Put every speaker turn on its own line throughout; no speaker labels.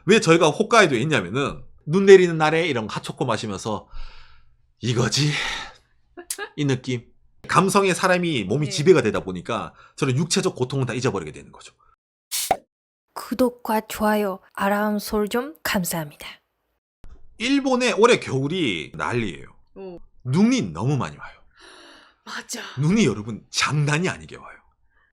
왜 저희가 홋카이도에 있냐면은 눈 내리는 날에 이런 핫초코 마시면서 이거지 이 느낌. 감성에 사람이 몸이
네.
지배가 되다 보니까 저는 육체적 고통은 다 잊어버리게 되는 거죠.
구독과 좋아요, 알람 설정 감사합니다.
일본의 올해 겨울이 난리예요.
오,
눈이 너무 많이 와요.
맞아.
눈이 여러분 장난이 아니게 와요.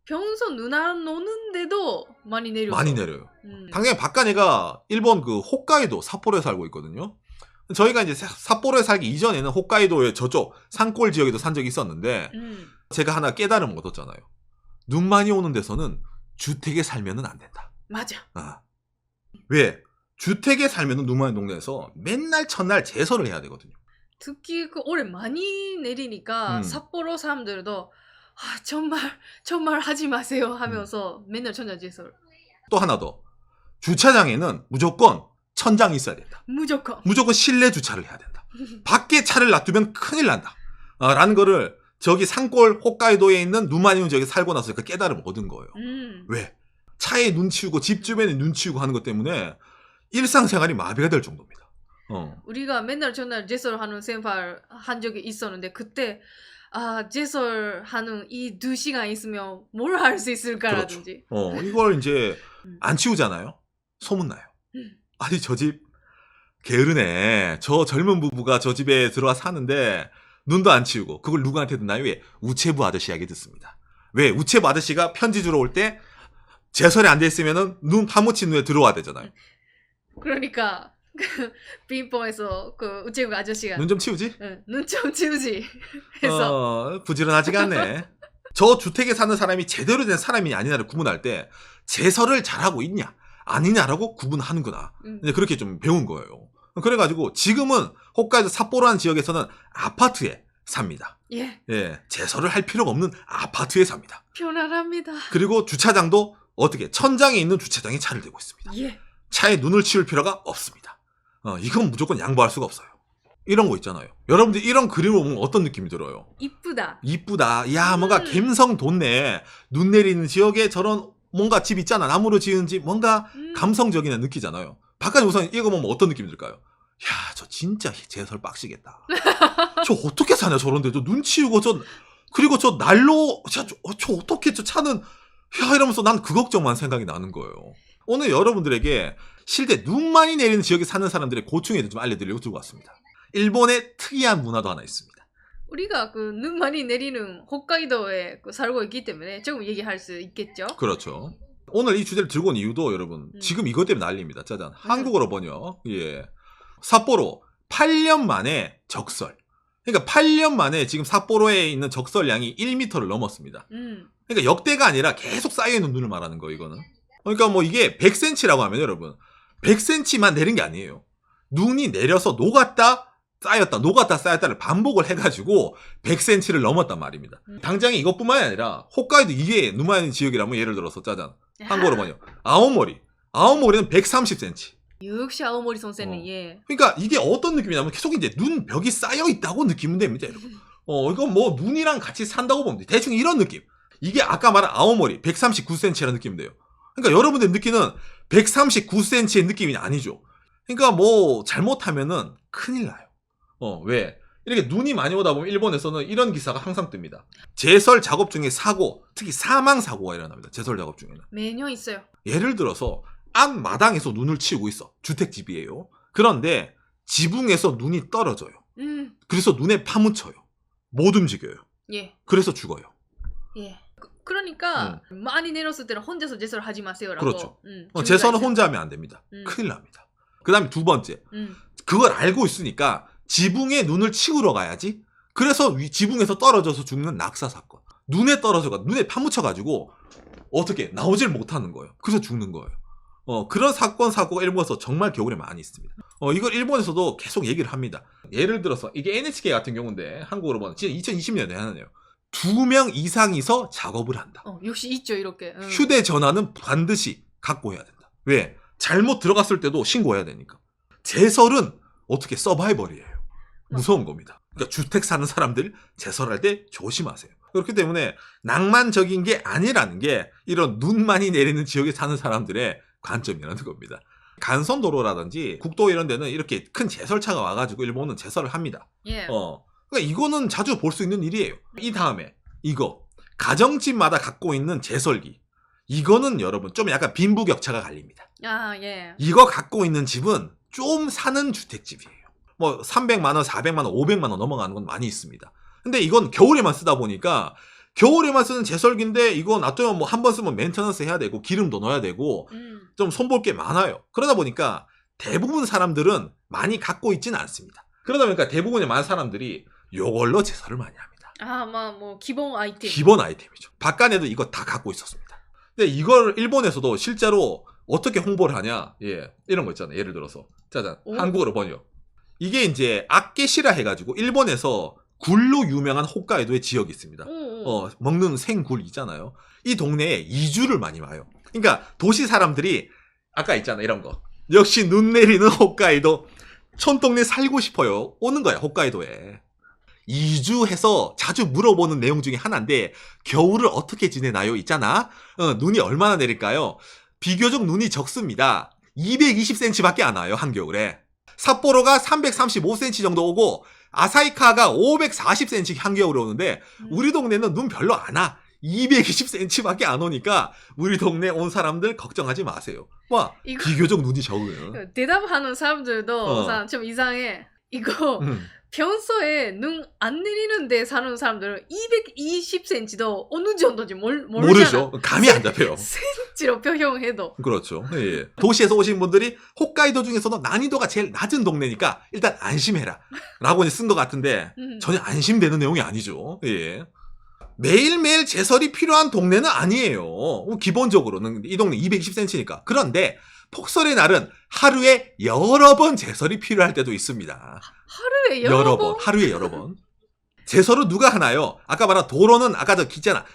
평소 눈 안 오는데도 많이 내려서.
많이 내려요.
음.
당연히 박간애가 일본 그 홋카이도 삿포로에 살고 있거든요. 저희가 이제 삿포로에 살기 이전에는 홋카이도의 저쪽 산골 지역에도 산 적이 있었는데 제가 하나 깨달음을 얻었잖아요. 눈 많이 오는 데서는 주택에 살면은 안 된다.
맞아.
아. 왜? 주택에 살면은 눈 많은 동네에서 맨날 첫날 제설을 해야 되거든요.
특히 그 올해 많이 내리니까 삿포로 사람들도 아, 정말 하지 마세요 하면서 맨날 천장제설.
또 하나 더. 주차장에는 무조건 천장이 있어야 된다.
무조건
실내 주차를 해야 된다. 밖에 차를 놔두면 큰일 난다. 라는 거를 저기 산골 홋카이도에 있는 눈 많이 오는 지역에 살고 나서 그 깨달음을 얻은 거예요. 왜? 차에 눈 치우고 집 주변에 눈 치우고 하는 것 때문에 일상생활이 마비가 될 정도입니다.
우리가 맨날 전날 제설하는 생활 한 적이 있었는데 그때 아 제설하는 이 2시간 있으면 뭘 할 수 있을까라든지.
그렇죠. 이걸 이제 안 치우잖아요. 소문나요. 아니 저 집 게으르네. 저 젊은 부부가 저 집에 들어와 사는데 눈도 안 치우고 그걸 누구한테 듣나요? 왜? 우체부 아저씨 이야기 듣습니다. 왜? 우체부 아저씨가 편지 주러 올 때 제설이 안 돼 있으면은 눈 파묻힌 후에 들어와야 되잖아요.
그러니까 그 빈봉에서 그 우체국 아저씨가
눈 좀 치우지?
눈 좀 치우지 해서
부지런하지가 않네. 저 주택에 사는 사람이 제대로 된 사람이 아니냐를 구분할 때 제설을 잘하고 있냐 아니냐라고 구분하는구나. 이제 그렇게 좀 배운 거예요. 그래가지고 지금은 홋카이도 삿포로라는 지역에서는 아파트에 삽니다.
예.
제설을 할 필요가 없는 아파트에 삽니다.
편안합니다.
그리고 주차장도 어떻게 천장에 있는 주차장에 차를 대고 있습니다.
예.
차에 눈을 치울 필요가 없습니다. 이건 무조건 양보할 수가 없어요. 이런 거 있잖아요. 여러분들 이런 그림을 보면 어떤 느낌이 들어요? 이쁘다. 야 뭔가 감성 돋네. 눈 내리는 지역에 저런 뭔가 집 있잖아. 나무로 지은 집 뭔가 감성적인 느끼잖아요. 바깥에 우선 이거 보면 어떤 느낌이 들까요? 야, 저 진짜 제설 빡시겠다. 저 어떻게 사냐 저런데 저 눈 치우고 그리고 저 난로 저 어떻게 저 차는 야 이러면서 난 그 걱정만 생각이 나는 거예요. 오늘 여러분들에게 실제 눈 많이 내리는 지역에 사는 사람들의 고충에 대해서 좀 알려드리려고 들고 왔습니다. 일본의 특이한 문화도 하나 있습니다.
우리가 그 눈 많이 내리는 홋카이도에 살고 있기 때문에 조금 얘기할 수 있겠죠?
그렇죠. 오늘 이 주제를 들고 온 이유도 여러분 지금 이것 때문에 난립니다. 짜잔. 한국어로 번역. 예. 삿포로 8년 만에 적설. 그러니까 8년 만에 지금 삿포로에 있는 적설량이 1m를 넘었습니다. 그러니까 역대가 아니라 계속 쌓여있는 눈을 말하는 거예요, 이거는. 그러니까 뭐 이게 100cm라고 하면 여러분 100cm만 내린 게 아니에요. 눈이 내려서 녹았다 쌓였다를 반복을 해가지고 100cm를 넘었단 말입니다. 당장에 이것뿐만이 아니라 홋카이도 이외에 눈 많이 지역이라면 예를 들어서 짜잔 한국어로 뭐냐 아오모리는 130cm.
역시 아오모리 선생님. 예.
그러니까 이게 어떤 느낌이냐면 계속 이제 눈 벽이 쌓여 있다고 느끼면 됩니다, 여러분. 이건 뭐 눈이랑 같이 산다고 보면 돼. 대충 이런 느낌. 이게 아까 말한 아오모리 139cm라는 느낌이 돼요. 그러니까 여러분들 느끼는 139cm의 느낌이 아니죠. 그러니까 뭐 잘못하면은 큰일 나요. 왜? 이렇게 눈이 많이 오다 보면 일본에서는 이런 기사가 항상 뜹니다. 제설 작업 중에 사고, 특히 사망 사고가 일어납니다. 제설 작업 중에는.
매년 있어요.
예를 들어서 앞마당에서 눈을 치우고 있어. 주택집이에요. 그런데 지붕에서 눈이 떨어져요. 그래서 눈에 파묻혀요. 못 움직여요.
예.
그래서 죽어요.
예. 그러니까 많이 내렸을 때는 혼자서 제설 하지 마세요라고.
그렇죠. 제설은 혼자 하면 안 됩니다. 큰일 납니다. 그 다음에 두 번째. 그걸 알고 있으니까 지붕에 눈을 치우러 가야지. 그래서 지붕에서 떨어져서 죽는 낙사 사건. 눈에 파묻혀가지고 어떻게 나오질 못하는 거예요. 그래서 죽는 거예요. 그런 사고가 일본에서 정말 겨울에 많이 있습니다. 이걸 일본에서도 계속 얘기를 합니다. 예를 들어서 이게 NHK 같은 경우인데 한국으로 보면 진짜 2020년에 하나네요. 2명 이상이서 작업을 한다.
역시 있죠 이렇게.
휴대전화는 반드시 갖고 해야 된다. 왜? 잘못 들어갔을 때도 신고해야 되니까. 제설은 어떻게 서바이벌이에요. 무서운 겁니다. 그러니까 주택 사는 사람들 제설할 때 조심하세요. 그렇기 때문에 낭만적인 게 아니라는 게 이런 눈 많이 내리는 지역에 사는 사람들의 관점이라는 겁니다. 간선도로라든지 국도 이런 데는 이렇게 큰 제설차가 와가지고 일본은 제설을 합니다.
예.
그러니까 이거는 자주 볼 수 있는 일이에요. 이 다음에 이거 가정집마다 갖고 있는 제설기. 이거는 여러분 좀 약간 빈부격차가 갈립니다.
아, 예.
이거 갖고 있는 집은 좀 사는 주택집이에요. 뭐 300만 원, 400만 원, 500만 원 넘어가는 건 많이 있습니다. 근데 이건 겨울에만 쓰다 보니까 겨울에만 쓰는 제설기인데 이거 놔두면 뭐 한 번 쓰면 메인터넌스 해야 되고 기름도 넣어야 되고 좀 손볼 게 많아요. 그러다 보니까 대부분 사람들은 많이 갖고 있지는 않습니다. 그러다 보니까 대부분의 많은 사람들이 이걸로 제설을 많이 합니다.
아, 뭐 기본 아이템.
기본 아이템이죠. 박간에도 이거 다 갖고 있었습니다. 근데 이걸 일본에서도 실제로 어떻게 홍보를 하냐? 예, 이런 거 있잖아요. 예를 들어서 짜잔
오.
한국어로 번역. 이게 이제 아케시라 해가지고 일본에서 굴로 유명한 홋카이도의 지역이 있습니다. 먹는 생굴 있잖아요. 이 동네에 이주를 많이 와요. 그러니까 도시 사람들이 아까 있잖아 이런 거. 역시 눈 내리는 홋카이도 촌동네 살고 싶어요. 오는 거야 홋카이도에. 이주해서 자주 물어보는 내용 중에 하나인데 겨울을 어떻게 지내나요? 있잖아. 눈이 얼마나 내릴까요? 비교적 눈이 적습니다. 220cm밖에 안 와요 한겨울에. 삿포로가 335cm 정도 오고 아사히카가 540cm 한겨울에 오는데 우리 동네는 눈 별로 안 와. 220cm밖에 안 오니까 우리 동네 온 사람들 걱정하지 마세요. 와, 비교적 눈이 적어요.
대답하는 사람들도 좀 이상해. 이거 평소에 눈 안 내리는 데 사는 사람들은 220cm도 어느 정도인지 모르잖아.
모르죠. 감이 안 잡혀요.
센치로 표현해도.
그렇죠. 예. 도시에서 오신 분들이 홋카이도 중에서도 난이도가 제일 낮은 동네니까 일단 안심해라 라고 쓴 것 같은데 전혀 안심되는 내용이 아니죠. 예. 매일매일 제설이 필요한 동네는 아니에요. 기본적으로는 이 동네 220cm니까. 그런데 폭설의 날은 하루에 여러 번 제설이 필요할 때도 있습니다.
하루에 여러 번?
하루에 여러 번. 제설은 누가 하나요? 아까 말한 도로는 아까 저 있잖아.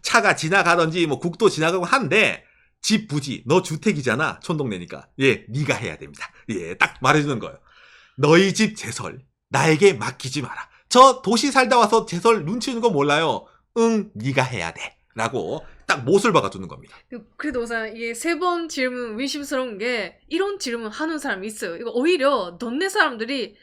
차가 지나가든지 뭐 국도 지나가고 한데 집 부지 너 주택이잖아. 촌동네니까. 예, 네가 해야 됩니다. 예, 딱 말해주는 거예요. 너희 집 제설 나에게 맡기지 마라. 저 도시 살다 와서 제설 눈치 주는 거 몰라요. 응, 네가 해야 돼. 라고 딱 못을 박아주는 겁니다.
그래도 우선 이게 세 번 질문 의심스러운 게 이런 질문 하는 사람이 있어요. 이거 오히려 동네 사람들이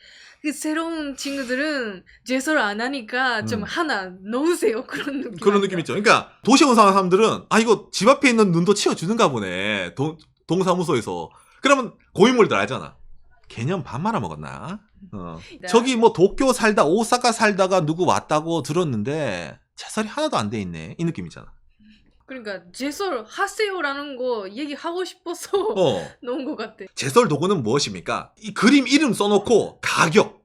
그 새로운 친구들은 제설 안 하니까 좀 하나 넣으세요. 그런 느낌.
그런 느낌 있죠. 그러니까 도시 온 사람들은 아 이거 집 앞에 있는 눈도 치워주는가 보네. 동사무소에서. 그러면 고인물들 알잖아. 개념 밥 말아 먹었나?
네.
저기 뭐 도쿄 살다 오사카 살다가 누구 왔다고 들었는데 제설이 하나도 안 돼 있네. 이 느낌이잖아.
그러니까 제설 하세요라는 거 얘기하고 싶어서 넣은 것 같아.
제설 도구는 무엇입니까? 이 그림 이름 써놓고 가격.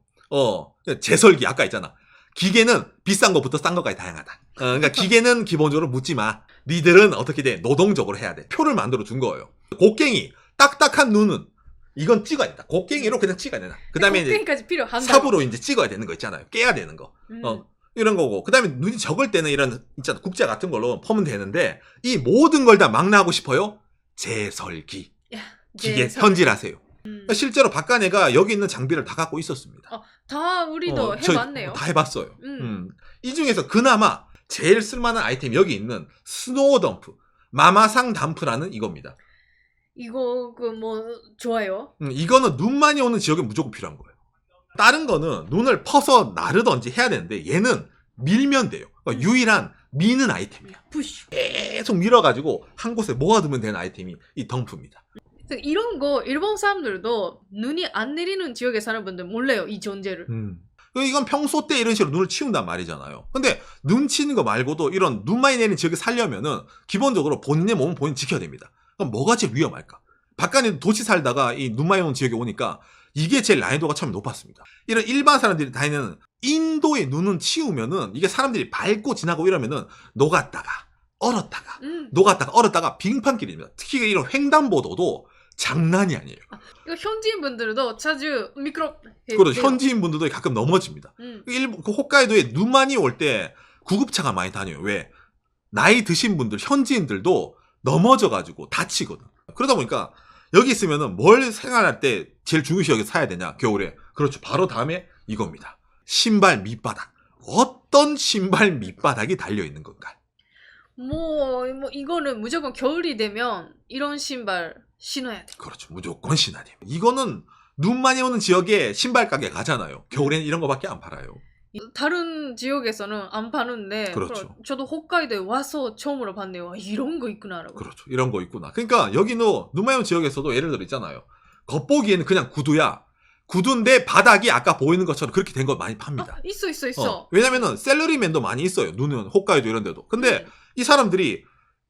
제설기 아까 있잖아. 기계는 비싼 것부터 싼 것까지 다양하다. 그러니까 기계는 기본적으로 묻지 마. 니들은 어떻게 돼? 노동적으로 해야 돼. 표를 만들어 준 거예요. 곡괭이 딱딱한 눈은 이건 찍어야 된다. 곡괭이로 그냥 찍어야 된다. 그 다음에
곡괭이까지 필요한다.
삽으로 이제 찍어야 되는 거 있잖아요. 깨야 되는 거. 이런 거고. 그 다음에 눈이 적을 때는 이런, 있잖아. 국자 같은 걸로 퍼면 되는데, 이 모든 걸 다 막나하고 싶어요? 제설기. 기계 현질하세요. 실제로 박간애가 여기 있는 장비를 다 갖고 있었습니다.
다 우리도 해봤네요.
다 해봤어요. 이 중에서 그나마 제일 쓸만한 아이템이 여기 있는 스노우 덤프. 마마상 담프라는 이겁니다.
이거 뭐 좋아요?
이거는 눈 많이 오는 지역에 무조건 필요한 거예요. 다른 거는 눈을 퍼서 나르던지 해야 되는데 얘는 밀면 돼요. 그러니까 유일한 미는 아이템이야.
푸쉬.
계속 밀어가지고 한 곳에 모아두면 되는 아이템이 이 덤프입니다.
이런 거 일본 사람들도 눈이 안 내리는 지역에 사는 분들 몰라요. 이 존재를.
이건 평소 때 이런 식으로 눈을 치운단 말이잖아요. 근데 눈 치는 거 말고도 이런 눈 많이 내리는 지역에 살려면은 기본적으로 본인의 몸은 본인 지켜야 됩니다. 그럼 뭐가 제일 위험할까? 박간애도 도시 살다가 이 눈 많이 오는 지역에 오니까 이게 제일 난이도가 처음에 높았습니다. 이런 일반 사람들이 다니는 인도의 눈은 치우면은 이게 사람들이 밟고 지나고 이러면은 녹았다가 얼었다가 빙판길입니다. 특히 이런 횡단보도도 장난이 아니에요.
이거 현지인 분들도 자주 미끄럽.
그렇죠. 현지인 분들도 가끔 넘어집니다. 그 홋카이도에 눈 많이 올 때 구급차가 많이 다녀요. 왜? 나이 드신 분들, 현지인들도 넘어져가지고 다치거든. 그러다 보니까 여기 있으면은 뭘 생활할 때 제일 중요시 여기 사야 되냐, 겨울에. 그렇죠. 바로 다음에 이겁니다. 신발 밑바닥. 어떤 신발 밑바닥이 달려있는 건가?
뭐 이거는 무조건 겨울이 되면 이런 신발 신어야 돼.
그렇죠. 무조건 신하림. 이거는 눈 많이 오는 지역에 신발 가게 가잖아요. 겨울에는 이런 거밖에 안 팔아요.
다른 지역에서는 안 파는데
그렇죠.
저도 홋카이도에 와서 처음으로 봤네요. 와, 이런 거 있구나라고.
그렇죠. 이런 거 있구나. 그러니까 여기는 눈 많이 오는 지역에서도 예를 들어 있잖아요. 겉보기에는 그냥 구두야. 구두인데 바닥이 아까 보이는 것처럼 그렇게 된 거 많이 팝니다.
있어.
왜냐면은 셀러리맨도 많이 있어요. 눈은 홋카이도 이런 데도. 근데
음.
이 사람들이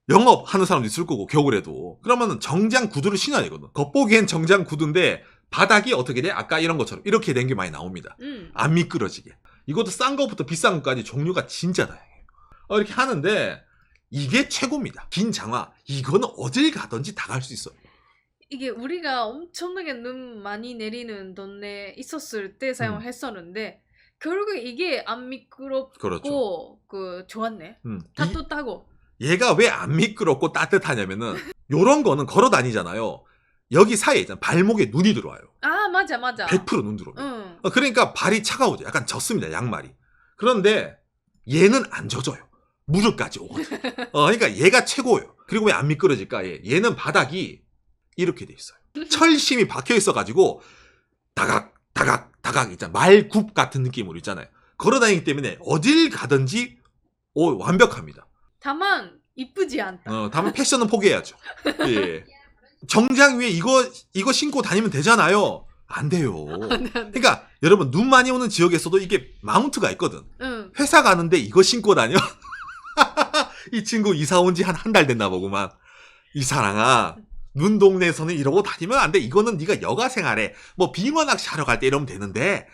영업하는 사람도 있을 거고 겨울에도. 그러면은 정장 구두를 신어야 되거든. 겉보기엔 정장 구두인데 바닥이 어떻게 돼? 아까 이런 것처럼 이렇게 된 게 많이 나옵니다. 안 미끄러지게. 이것도 싼 것부터 비싼 것까지 종류가 진짜 다양해요. 이렇게 하는데 이게 최고입니다. 긴 장화. 이거는 어딜 가든지 다 갈 수 있어요.
이게 우리가 엄청나게 눈 많이 내리는 동네 있었을 때 사용을 했었는데 결국에 이게 안 미끄럽고
그렇죠.
좋았네. 따뜻하고.
얘가 왜 안 미끄럽고 따뜻하냐면은 요런 거는 걸어 다니잖아요. 여기 사이에 있잖아. 발목에 눈이 들어와요.
아 맞아.
100% 눈 들어와요.
응.
그러니까 발이 차가워져. 약간 젖습니다. 양말이. 그런데 얘는 안 젖어요. 무릎까지 오거든. 그러니까 얘가 최고예요. 그리고 왜 안 미끄러질까? 얘는 바닥이 이렇게 돼 있어요. 철심이 박혀 있어가지고 다각 있잖아. 말굽 같은 느낌으로 있잖아요. 걸어 다니기 때문에 어딜 가든지 완벽합니다.
다만 이쁘지 않다.
다만 패션은 포기해야죠. 예. 정장 위에 이거 신고 다니면 되잖아요. 안 돼요.
안 돼.
그러니까 여러분 눈 많이 오는 지역에서도 이게 마운트가 있거든.
응.
회사 가는데 이거 신고 다녀? 이 친구 이사 온 지 한 달 됐나 보구만. 이 사랑아. 눈 동네에서는 이러고 다니면 안 돼. 이거는 네가 여가 생활에 뭐 빙어 낚시 하러 갈 때 이러면 되는데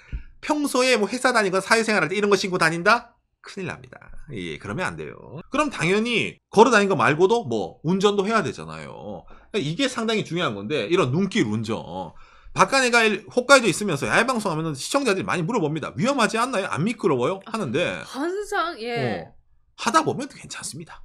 평소에 뭐 회사 다니거나 사회생활 할 때 이런 거 신고 다닌다? 큰일 납니다. 예, 그러면 안 돼요. 그럼 당연히 걸어 다니는 거 말고도 뭐 운전도 해야 되잖아요. 이게 상당히 중요한 건데 이런 눈길 운전. 박간애가 홋카이도에 있으면서 야외 방송하면 시청자들이 많이 물어봅니다. 위험하지 않나요? 안 미끄러워요? 하는데
항상
하다 보면 괜찮습니다.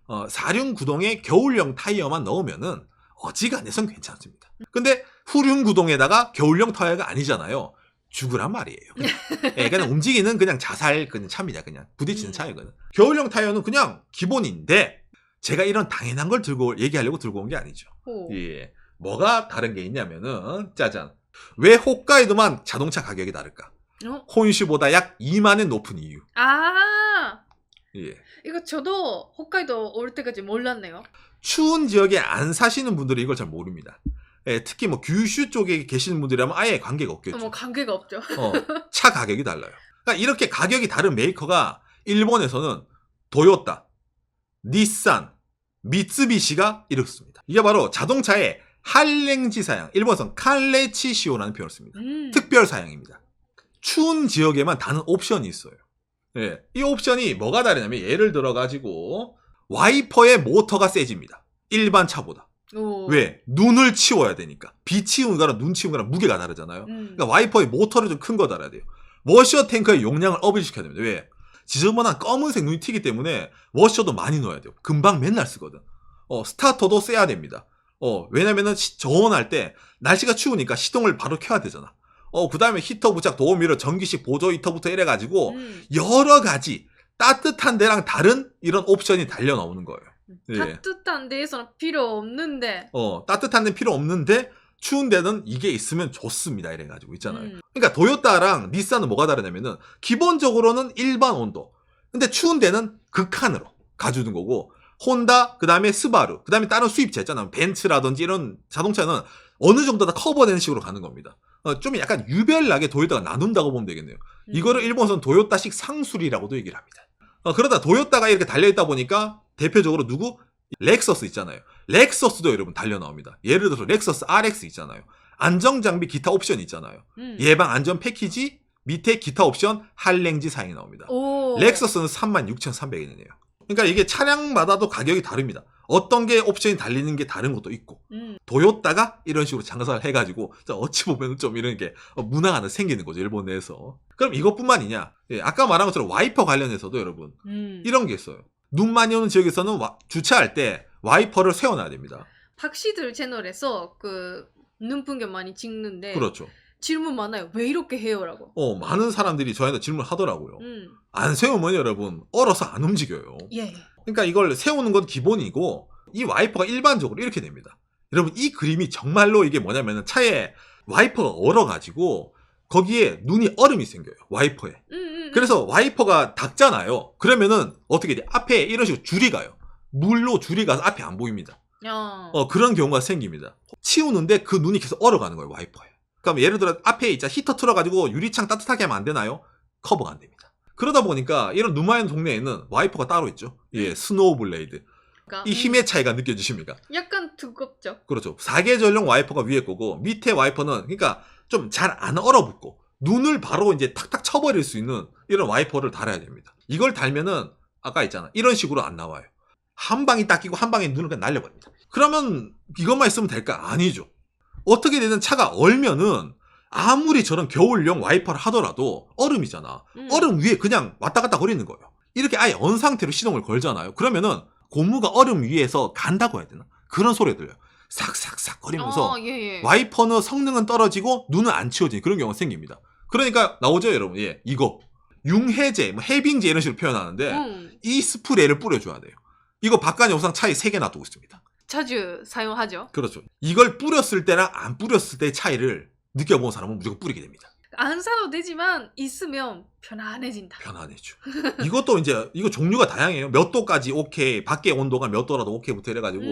4륜구동에 겨울용 타이어만 넣으면은 어지간해선 괜찮습니다. 근데 후륜구동에다가 겨울용 타이어가 아니잖아요. 죽으란 말이에요. 그냥 움직이는 그냥 자살 그냥 차입니다. 그냥 부딪히는 차이거든. 겨울용 타이어는 그냥 기본인데 제가 이런 당연한 걸 얘기하려고 들고 온 게 아니죠. 예. 뭐가 다른 게 있냐면은 짜잔. 왜 홋카이도만 자동차 가격이 다를까? 혼슈보다 약 2만 엔 높은 이유. 예.
이거 저도 홋카이도 올 때까지 몰랐네요.
추운 지역에 안 사시는 분들은 이걸 잘 모릅니다. 예, 특히 뭐 규슈 쪽에 계시는 분들이라면 아예 관계가 없겠죠.
뭐 관계가 없죠.
차 가격이 달라요. 그러니까 이렇게 가격이 다른 메이커가 일본에서는 도요타, 닛산, 미쓰비시가 이렇습니다. 이게 바로 자동차의 한랭지 사양, 일본에서는 칸레치시오라는 표현을 씁니다. 특별 사양입니다. 추운 지역에만 다른 옵션이 있어요. 예, 이 옵션이 뭐가 다르냐면 예를 들어가지고 와이퍼의 모터가 세집니다. 일반 차보다. 왜? 눈을 치워야 되니까. 비 치우는 거랑 눈 치우는 거랑 무게가 다르잖아요. 그러니까 와이퍼의 모터를 좀 큰 거 달아야 돼요. 워셔 탱크의 용량을 업을 시켜야 됩니다. 왜? 지저분한 검은색 눈이 튀기 때문에 워셔도 많이 넣어야 돼요. 금방 맨날 쓰거든. 스타터도 세야 됩니다. 왜냐면은 저온할 때 날씨가 추우니까 시동을 바로 켜야 되잖아. 그 다음에 히터 부착 도우미를 전기식 보조 히터부터 이래가지고 여러 가지 따뜻한 데랑 다른 이런 옵션이 달려 나오는 거예요. 예.
따뜻한 데에서는 필요 없는데.
따뜻한 데는 필요 없는데 추운 데는 이게 있으면 좋습니다. 이래가지고 있잖아요. 그러니까 도요타랑 닛산은 뭐가 다르냐면은 기본적으로는 일반 온도. 근데 추운 데는 극한으로 가주는 거고 혼다, 그 다음에 스바루, 그 다음에 다른 수입차 있잖아요. 벤츠라든지 이런 자동차는 어느 정도 다 커버되는 식으로 가는 겁니다. 좀 약간 유별나게 도요타가 나눈다고 보면 되겠네요. 이거를 일본에서는 도요타식 상술이라고도 얘기를 합니다. 그러다 도요타가 이렇게 달려있다 보니까 대표적으로 누구? 렉서스 있잖아요. 렉서스도 여러분 달려 나옵니다. 예를 들어서 렉서스 RX 있잖아요. 안정장비 기타 옵션 있잖아요. 예방 안전 패키지 밑에 기타 옵션 한랭지 사양이 나옵니다. 렉서스는 36,300엔이네요. 그러니까 이게 차량마다도 가격이 다릅니다. 어떤 게 옵션이 달리는 게 다른 것도 있고 도요타가 이런 식으로 장사를 해가지고 어찌 보면 좀 이런 게 문화가 하나 생기는 거죠. 일본 내에서. 그럼 이것뿐만이냐. 아까 말한 것처럼 와이퍼 관련해서도 여러분 이런 게 있어요. 눈 많이 오는 지역에서는 주차할 때 와이퍼를 세워놔야 됩니다.
박씨들 채널에서 눈 풍경 많이 찍는데
그렇죠.
질문 많아요. 왜 이렇게 해요라고.
많은 사람들이 저희한테 질문하더라고요. 안 세우면 여러분 얼어서 안 움직여요.
예.
그러니까 이걸 세우는 건 기본이고 이 와이퍼가 일반적으로 이렇게 됩니다. 여러분 이 그림이 정말로 이게 뭐냐면은 차에 와이퍼가 얼어가지고 거기에 눈이 얼음이 생겨요. 와이퍼에. 그래서 와이퍼가 닿잖아요. 그러면은 어떻게 돼? 앞에 이런 식으로 줄이 가요. 물로 줄이 가서 앞이 안 보입니다. 그런 경우가 생깁니다. 치우는데 그 눈이 계속 얼어가는 거예요. 와이퍼에. 그럼 예를 들어 앞에 이제 히터 틀어가지고 유리창 따뜻하게 하면 안 되나요? 커버가 안 됩니다. 그러다 보니까 이런 눈 많은 동네에는 와이퍼가 따로 있죠. 예, 스노우 블레이드. 이 힘의 차이가 느껴지십니까?
약간 두껍죠.
그렇죠. 사계절용 와이퍼가 위에 거고 밑에 와이퍼는 그러니까 좀 잘 안 얼어붙고 눈을 바로 이제 탁탁 쳐버릴 수 있는 이런 와이퍼를 달아야 됩니다. 이걸 달면은 아까 있잖아. 이런 식으로 안 나와요. 한 방이 딱 끼고 한 방에 눈을 그냥 날려버립니다. 그러면 이것만 있으면 될까? 아니죠. 어떻게 되든 차가 얼면은 아무리 저런 겨울용 와이퍼를 하더라도 얼음이잖아. 얼음 위에 그냥 왔다 갔다 거리는 거예요. 이렇게 아예 언 상태로 시동을 걸잖아요. 그러면은 고무가 얼음 위에서 간다고 해야 되나? 그런 소리 들려요. 삭삭삭 거리면서
예.
와이퍼는 성능은 떨어지고 눈은 안 치워지는 그런 경우가 생깁니다. 그러니까 나오죠 여러분. 예, 이거 융해제, 뭐 해빙제 이런 식으로 표현하는데 이 스프레이를 뿌려줘야 돼요. 이거 박간이 영상 차에 3개 놔두고 있습니다.
자주 사용하죠.
그렇죠. 이걸 뿌렸을 때랑 안 뿌렸을 때의 차이를 느껴본 사람은 무조건 뿌리게 됩니다.
안 사도 되지만 있으면 편안해진다.
편안해져. 이것도 이제 이거 종류가 다양해요. 몇 도까지 오케이, 밖에 온도가 몇 도라도 오케이부터 이래가지고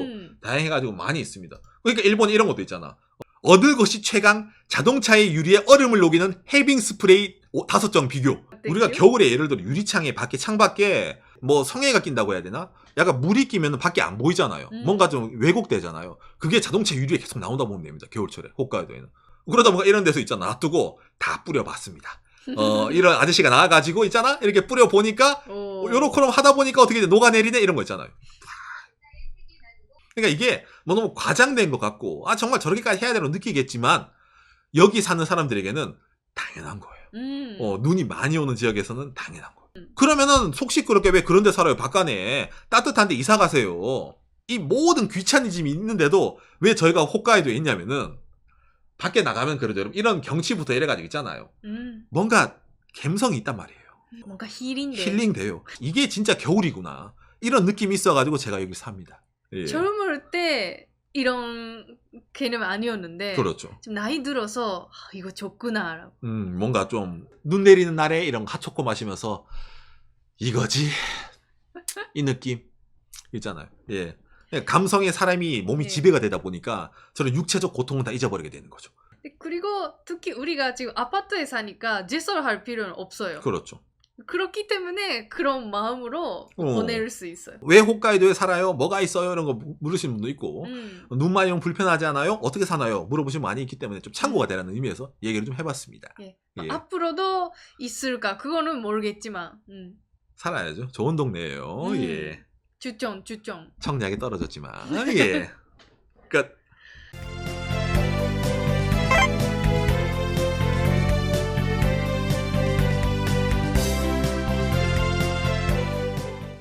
다양해가지고 많이 있습니다. 그러니까 일본에 이런 것도 있잖아. 얻을 것이 최강, 자동차의 유리에 얼음을 녹이는 해빙 스프레이 5정 비교. 우리가 겨울에 예를 들어 유리창에 밖에 창밖에 뭐 성에가 낀다고 해야 되나? 약간 물이 끼면 밖에 안 보이잖아요. 뭔가 좀 왜곡되잖아요. 그게 자동차 유리에 계속 나온다 보면 됩니다. 겨울철에 홋카이도에는. 그러다 보니까 이런 데서 있잖아. 놔두고 다 뿌려봤습니다. 이런 아저씨가 나와가지고 있잖아. 이렇게 뿌려보니까 요렇게럼 하다 보니까 어떻게 돼? 녹아내리네 이런 거 있잖아요. 그러니까 이게 뭐 너무 과장된 것 같고 정말 저렇게까지 해야 되는 느끼겠지만 여기 사는 사람들에게는 당연한 거예요. 눈이 많이 오는 지역에서는 당연한 거예요. 그러면은 속 시끄럽게 왜 그런 데 살아요? 바깥에 따뜻한 데 이사 가세요. 이 모든 귀차니즘이 있는데도 왜 저희가 홋카이도에 있냐면은 밖에 나가면 그래도 여러분 이런 경치부터 이래가지고 있잖아요. 뭔가 감성이 있단 말이에요.
뭔가 힐인데.
힐링돼요. 이게 진짜 겨울이구나. 이런 느낌이 있어가지고 제가 여기 삽니다. 예.
젊을 때 이런 개념 아니었는데
그렇죠.
지금 나이 들어서 이거 좋구나.
뭔가 좀 눈 내리는 날에 이런 핫초코 마시면서 이거지 이 느낌 있잖아요. 예. 감성의 사람이 몸이
네.
지배가 되다 보니까 저는 육체적 고통은 다 잊어버리게 되는 거죠.
그리고 특히 우리가 지금 아파트에 사니까 제설을 할 필요는 없어요.
그렇죠.
그렇기 때문에 그런 마음으로 보낼 수 있어요.
왜 홋카이도에 살아요? 뭐가 있어요? 이런 거 물으시는 분도 있고 눈 많이 오면 불편하지 않아요? 어떻게 사나요? 물어보시면 많이 있기 때문에 좀 참고가 되라는 의미에서 얘기를 좀 해봤습니다.
예.
예.
앞으로도 있을까? 그거는 모르겠지만
살아야죠. 좋은 동네예요. 예.
주점
청량이 떨어졌지만 예. 그러니까